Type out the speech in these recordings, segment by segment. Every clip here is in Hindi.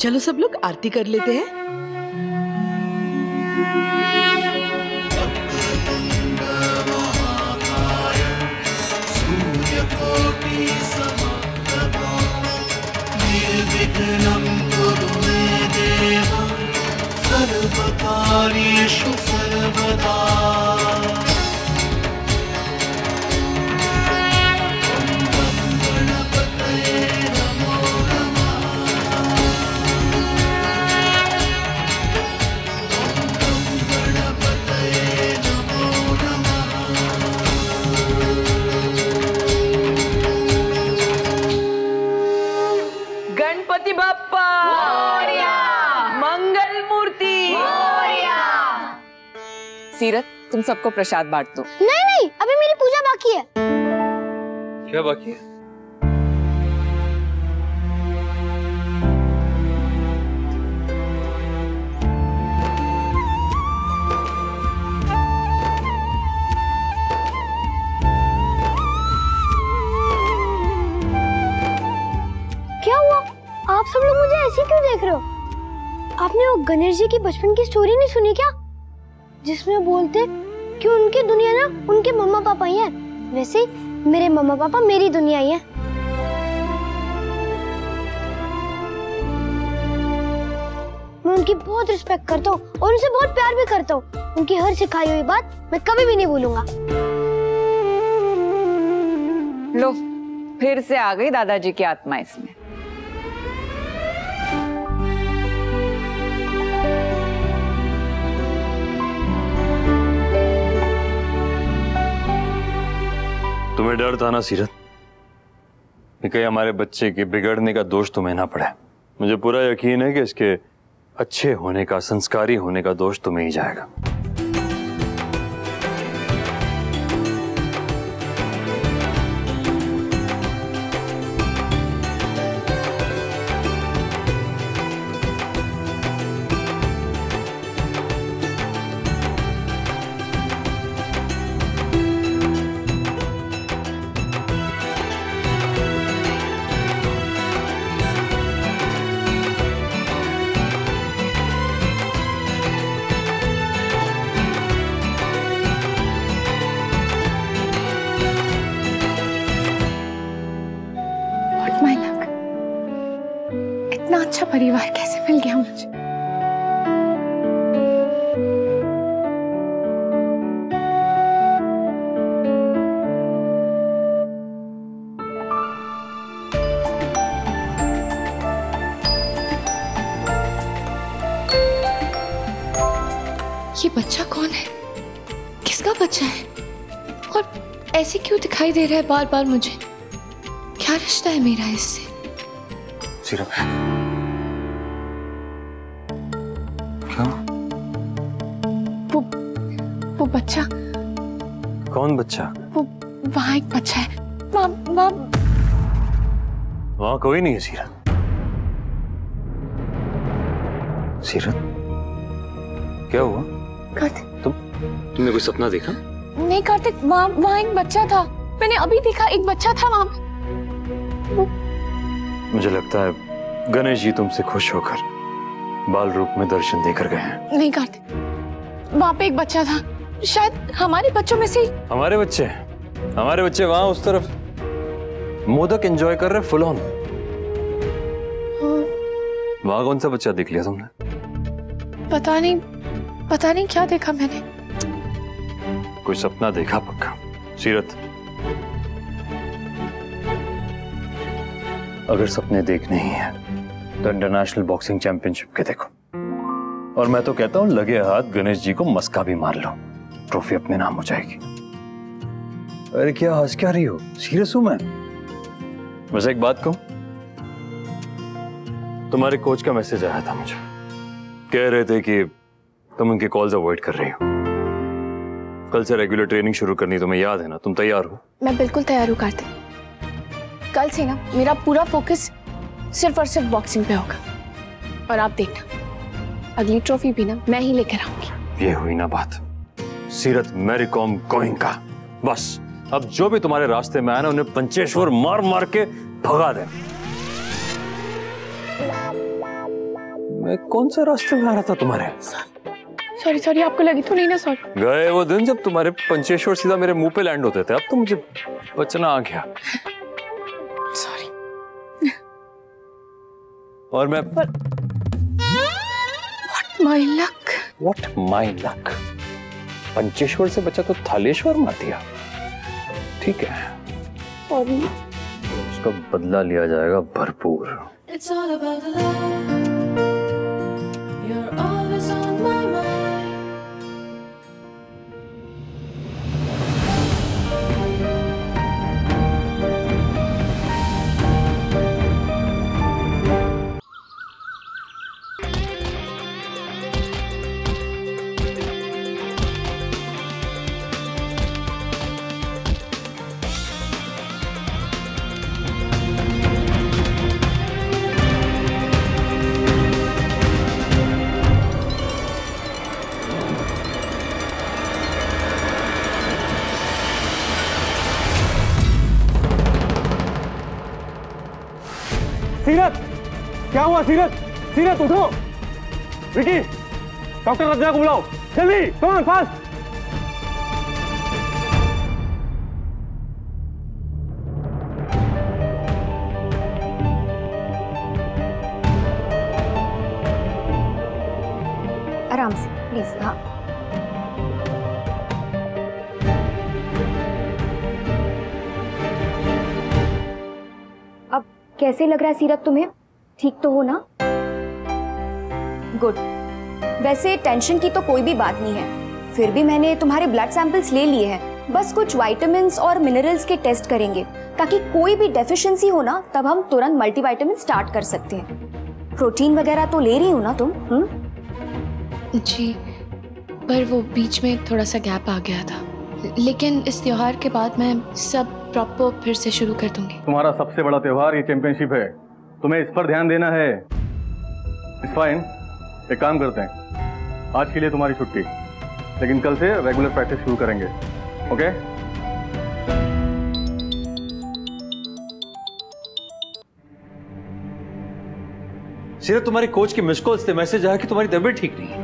चलो सब लोग आरती कर लेते हैं। सर्वकार्येषु सर्वदा गणपति बाप्पा मंगल मूर्ति। सीरत, तुम सबको प्रसाद बांट दो। नहीं नहीं, अभी मेरी पूजा बाकी है। क्या बाकी है? क्या हुआ? आप सब लोग मुझे ऐसे क्यों देख रहे हो? आपने वो गणेश जी की बचपन की स्टोरी नहीं सुनी क्या, जिसमें बोलते कि उनकी दुनिया ना उनके मम्मा पापा ही हैं, वैसे ही मेरे मम्मा पापा मेरी दुनिया ही है। मैं उनकी बहुत रिस्पेक्ट करता हूँ और उनसे बहुत प्यार भी करता हूँ। उनकी हर सिखाई हुई बात मैं कभी भी नहीं भूलूंगा। लो, फिर से आ गई दादाजी की आत्मा इसमें। तुम्हें डर था ना सीरत कि कहीं हमारे बच्चे के बिगड़ने का दोष तुम्हें ना पड़े। मुझे पूरा यकीन है कि इसके अच्छे होने का, संस्कारी होने का दोष तुम्हें ही जाएगा। इतना अच्छा परिवार कैसे मिल गया मुझे। ये बच्चा कौन है? किसका बच्चा है? और ऐसे क्यों दिखाई दे रहा है बार बार मुझे? क्या रिश्ता है मेरा इससे? सीरत, क्या? वो बच्चा। कौन बच्चा? वो वहाँ एक बच्चा है। वहाँ कोई नहीं है सीरत। सीरत, क्या हुआ? कार्तिक, तुमने कोई सपना देखा? नहीं कार्तिक, वहाँ एक बच्चा था। मैंने अभी देखा, एक बच्चा था वहाँ पे। मुझे लगता है गणेश जी तुमसे खुश होकर बाल रूप में दर्शन देकर गए हैं। नहीं कार्तिक, वहाँ पे एक बच्चा था, शायद हमारे बच्चों में से ही। हमारे बच्चे वहां उस तरफ मोदक एंजॉय कर रहे फुल ऑन। वहां कौन सा बच्चा देख लिया तुमने? पता नहीं क्या देखा मैंने। कोई सपना देखा पक्का। सीरत, अगर सपने देखने ही है तो इंटरनेशनल बॉक्सिंग चैंपियनशिप के देखो, और मैं तो कहता हूं लगे हाथ गणेश जी को मस्का भी मार लो, ट्रॉफी अपने नाम हो जाएगी। अरे क्या हंस क्या रही हो? सीरियस हूं मैं। बस एक बात कहूं, तुम्हारे कोच का मैसेज आया था मुझे, कह रहे थे कि तुम उनके कॉल्स अवॉइड कर रही हो। कल से रेगुलर ट्रेनिंग शुरू करनी, तुम्हें याद है ना? तुम तैयार हो? मैं बिल्कुल तैयार हूँ कार्तिक। कल से ना मेरा पूरा फोकस सिर्फ और सिर्फ बॉक्सिंग पे होगा, और आप देखना अगली ट्रॉफी भी ना मैं ही लेकर आऊंगी। ये हुई ना बात सीरत, मैरी कॉम गोइंका। बस अब जो भी तुम्हारे रास्ते में आए ना, उन्हें पंचेश्वर मार मार के भगा दे। मैं कौन सा रास्ते में आ रहा था तुम्हारे? सॉरी सॉरी, आपको लगी तो नहीं ना? सॉरी। गए वो दिन जब तुम्हारे पंचेश्वर सीधा मेरे मुंह पे लैंड होते थे, अब तो मुझे बचना आ गया। सॉरी। और मैं my luck. What my luck? Pancheshwar से बचा तो थालेश्वर मार दिया। ठीक है, सॉरी। उसका बदला लिया जाएगा भरपूर। It's all about the love. You're always on my mind. सीरत, क्या हुआ? सीरत, सीरत उठो। विकी, डॉक्टर रजना को बुलाओ जल्दी, कम ऑन फास्ट। आराम से प्लीज। हाँ, अब कैसे लग रहा है सीरत तुम्हें? ठीक तो हो ना? गुड। वैसे टेंशन की तो कोई भी बात नहीं है, फिर भी मैंने तुम्हारे ब्लड सैंपल्स ले लिए हैं। बस कुछ विटामिन्स और मिनरल्स के टेस्ट करेंगे, ताकि कोई भी डेफिशिएंसी हो ना तब हम तुरंत मल्टीविटामिन स्टार्ट कर सकते हैं। प्रोटीन वगैरह तो ले रही हो ना तुम? जी, पर वो बीच में थोड़ा सा गैप आ गया था, लेकिन इस त्योहार के बाद मैं सब प्रॉपर फिर से शुरू कर दूंगी। तुम्हारा सबसे बड़ा त्योहार ये चैंपियनशिप है, तुम्हें इस पर ध्यान देना है। इट्स फाइन, एक काम करते हैं, आज के लिए तुम्हारी छुट्टी, लेकिन कल से रेगुलर प्रैक्टिस शुरू करेंगे। ओके? सीरत, तुम्हारी कोच के मिस कॉल्स थे, मैसेज आया कि तुम्हारी तबीयत ठीक नहीं है।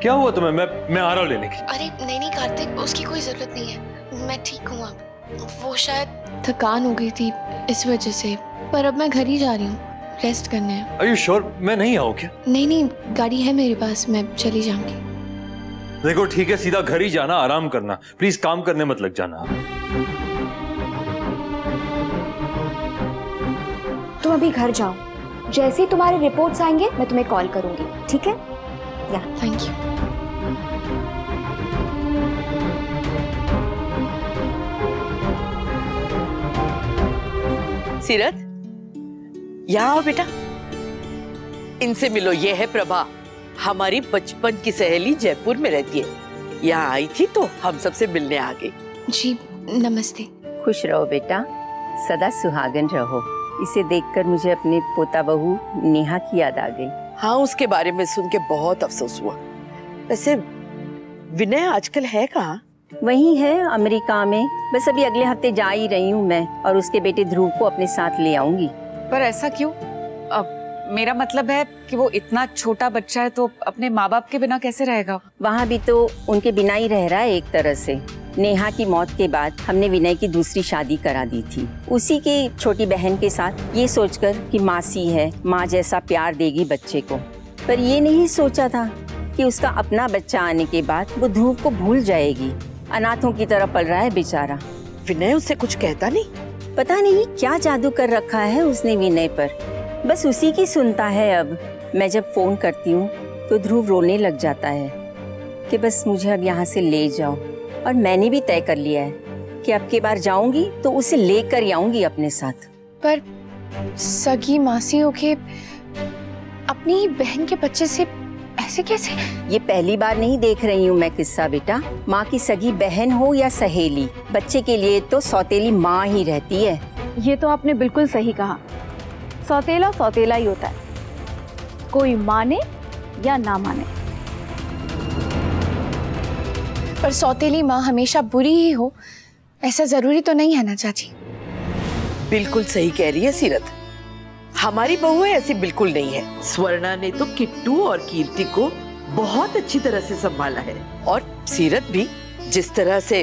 क्या हुआ तुम्हें? मैं आ रहा हूँ लेने के। अरे नहीं कार्तिक, उसकी कोई जरूरत नहीं है, मैं ठीक हूँ अब। वो शायद थकान हो गई थी इस वजह से, पर अब मैं घर ही जा रही हूँ रेस्ट करने। Are you sure? मैं नहीं आऊँ क्या? नहीं, गाड़ी है मेरे पास, मैं चली जाऊंगी। देखो ठीक है, सीधा घर ही जाना, आराम करना, प्लीज काम करने मत लग जाना। तुम अभी घर जाओ, जैसे ही तुम्हारे रिपोर्ट्स आएंगे मैं तुम्हें कॉल करूंगी, ठीक है? या थैंक यू। सीरत, यहाँ आओ बेटा, इनसे मिलो। ये है प्रभा, हमारी बचपन की सहेली, जयपुर में रहती है। यहाँ आई थी तो हम सबसे मिलने आ गई। जी नमस्ते। खुश रहो बेटा, सदा सुहागन रहो। इसे देखकर मुझे अपने पोता बहू नेहा की याद आ गई। हाँ, उसके बारे में सुन के बहुत अफसोस हुआ। वैसे विनय आजकल है कहाँ? वही है अमेरिका में, बस अभी अगले हफ्ते जा ही रही हूँ मैं, और उसके बेटे ध्रुव को अपने साथ ले आऊंगी। पर ऐसा क्यों? अब मेरा मतलब है कि वो इतना छोटा बच्चा है तो अपने माँ बाप के बिना कैसे रहेगा? वहाँ भी तो उनके बिना ही रह रहा है एक तरह से। नेहा की मौत के बाद हमने विनय की दूसरी शादी करा दी थी, उसी की छोटी बहन के साथ, ये सोचकर कि मासी है, माँ जैसा प्यार देगी बच्चे को। पर ये नहीं सोचा था कि उसका अपना बच्चा आने के बाद वो ध्रुव को भूल जाएगी। अनाथों की तरह पल रहा है बेचारा। विनय उससे कुछ कहता नहीं? पता नहीं क्या जादू कर रखा है उसने विनय पर, बस उसी की सुनता है। अब मैं जब फोन करती हूँ तो ध्रुव रोने लग जाता है कि बस मुझे अब यहाँ से ले जाओ। और मैंने भी तय कर लिया है कि अब की बार जाऊंगी तो उसे लेकर ही आऊंगी अपने साथ। पर सगी मासी होके अपनी ही बहन के बच्चे से ऐसे कैसे? ये पहली बार नहीं देख रही हूँ मैं किस्सा बेटा। माँ की सगी बहन हो या सहेली, बच्चे के लिए तो सौतेली माँ ही रहती है। ये तो आपने बिल्कुल सही कहा, सौतेला सौतेला ही होता है, कोई माने या ना माने। पर सौतेली माँ हमेशा बुरी ही हो ऐसा जरूरी तो नहीं है ना चाची? बिल्कुल सही कह रही है सीरत। हमारी बहू ऐसी बिल्कुल नहीं है। स्वर्णा ने तो किट्टू और कीर्ति को बहुत अच्छी तरह से संभाला है, और सीरत भी जिस तरह से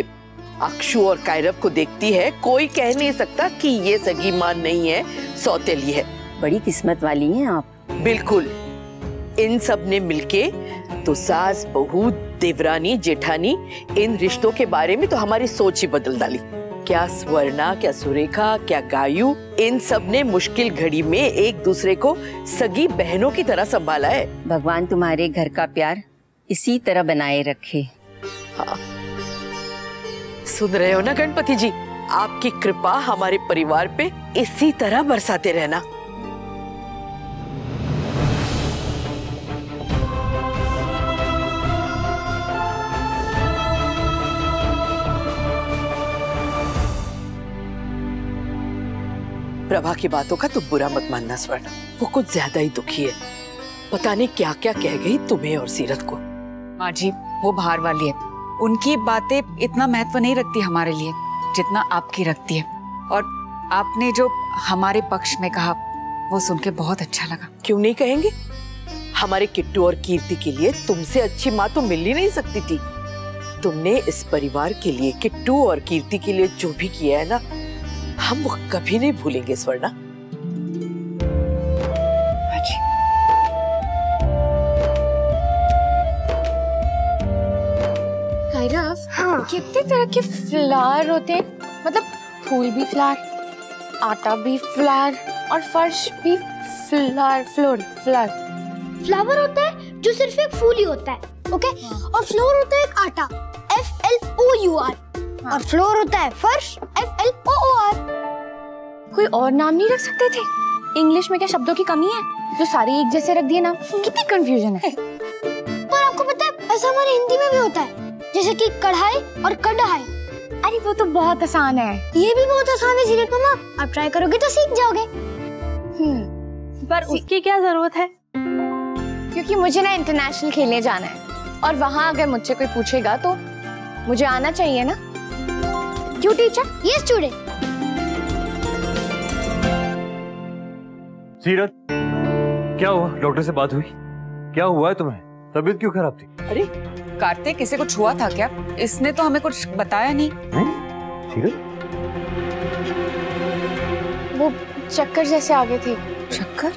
अक्षु और कायरव को देखती है, कोई कह नहीं सकता कि ये सगी मां नहीं है, सौतेली है। बड़ी किस्मत वाली हैं आप। बिल्कुल। इन सब ने मिलके तो सास बहू देवरानी जेठानी इन रिश्तों के बारे में तो हमारी सोच ही बदल डाली। क्या स्वर्णा, क्या सुरेखा, क्या गायू, इन सब ने मुश्किल घड़ी में एक दूसरे को सगी बहनों की तरह संभाला है। भगवान तुम्हारे घर का प्यार इसी तरह बनाए रखे। हाँ। सुन रहे हो ना गणपति जी, आपकी कृपा हमारे परिवार पे इसी तरह बरसाते रहना। प्रभा की बातों का तो बुरा मत मानना स्वर्णा, वो कुछ ज्यादा ही दुखी है। पता नहीं क्या क्या कह गई तुम्हें और सीरत को। माँ जी, वो बाहर वाली है, उनकी बातें इतना महत्व नहीं रखती हमारे लिए जितना आपकी रखती है। और आपने जो हमारे पक्ष में कहा वो सुन के बहुत अच्छा लगा। क्यों नहीं कहेंगे? हमारे किट्टू और कीर्ति के लिए तुमसे अच्छी माँ तो मिल ही नहीं सकती थी। तुमने इस परिवार के लिए, किट्टू और कीर्ति के लिए जो भी किया है ना, हम वो कभी नहीं भूलेंगे स्वर्णा। कायरव, कितने तरह के फ्लावर होते हैं? मतलब फूल भी फ्लावर, आटा भी फ्लावर और फर्श भी फ्लावर। फ्लावर होता है जो सिर्फ एक फूल ही होता है, ओके? और फ्लोर होता है एक आटा, FLOUR, और फ्लोर होता है फर्श, FLOOR। कोई और नाम नहीं रख सकते थे? इंग्लिश में क्या शब्दों की कमी है जो सारे एक जैसे रख दिए नाम? कितनी कंफ्यूजन है। पर आपको पता है ऐसा हमारे हिंदी में भी होता है, जैसे कि कढ़ाई और कढ़ाई। अरे वो तो बहुत आसान है। ये भी बहुत आसान है सीरत मामा, आप ट्राई करोगे तो सीख जाओगे। पर उसकी क्या जरूरत है? क्योंकि मुझे ना इंटरनेशनल खेलने जाना है, और वहाँ अगर मुझसे कोई पूछेगा तो मुझे आना चाहिए ना। क्यों टीचर? Yes student. सीरत, क्या हुआ? डॉक्टर से बात हुई? क्या हुआ है तुम्हें? तबीयत क्यों खराब थी? अरे कार्तिक, किसी को छुआ था क्या? इसने तो हमें कुछ बताया नहीं। सीरत? वो चक्कर जैसे आ गए थे। चक्कर?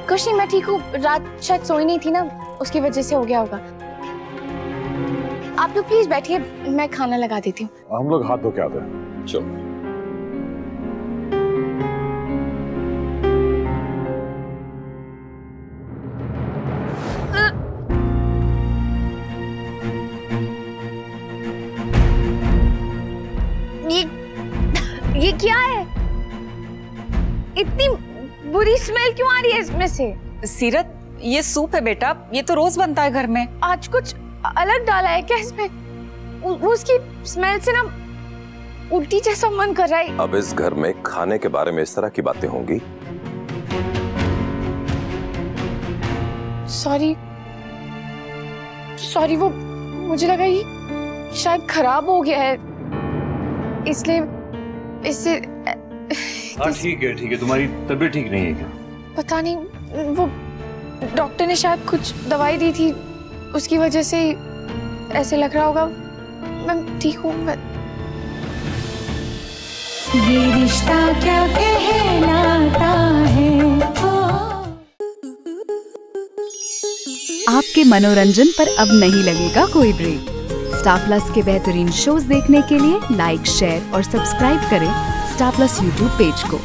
कुछ नहीं, मैं ठीक हूँ। रात शायद सोई नहीं थी ना, उसकी वजह से हो गया होगा। आप लोग प्लीज बैठिए, मैं खाना लगा देती हूँ। हम लोग हाथ धो के आते हैं। चलो। ये क्या है? इतनी बुरी स्मेल क्यों आ रही है इसमें से? सीरत, ये सूप है बेटा, ये तो रोज बनता है घर में। आज कुछ अलग डाला है क्या इसमें? उसकी स्मेल से ना उल्टी जैसा मन कर रहा है। अब इस घर में खाने के बारे में इस तरह की बातें होंगी? सॉरी, वो मुझे लगा ये शायद खराब हो गया है, इसलिए इससे। हाँ ठीक है, तुम्हारी तबीयत ठीक नहीं है क्या? पता नहीं, वो डॉक्टर ने शायद कुछ दवाई दी थी, उसकी वजह से ऐसे लग रहा होगा। मैं ठीक हूँ। ये रिश्ता क्या कहलाता है। आपके मनोरंजन पर अब नहीं लगेगा कोई ब्रेक। स्टार प्लस के बेहतरीन शोज देखने के लिए लाइक, शेयर और सब्सक्राइब करें स्टार प्लस यूट्यूब पेज को।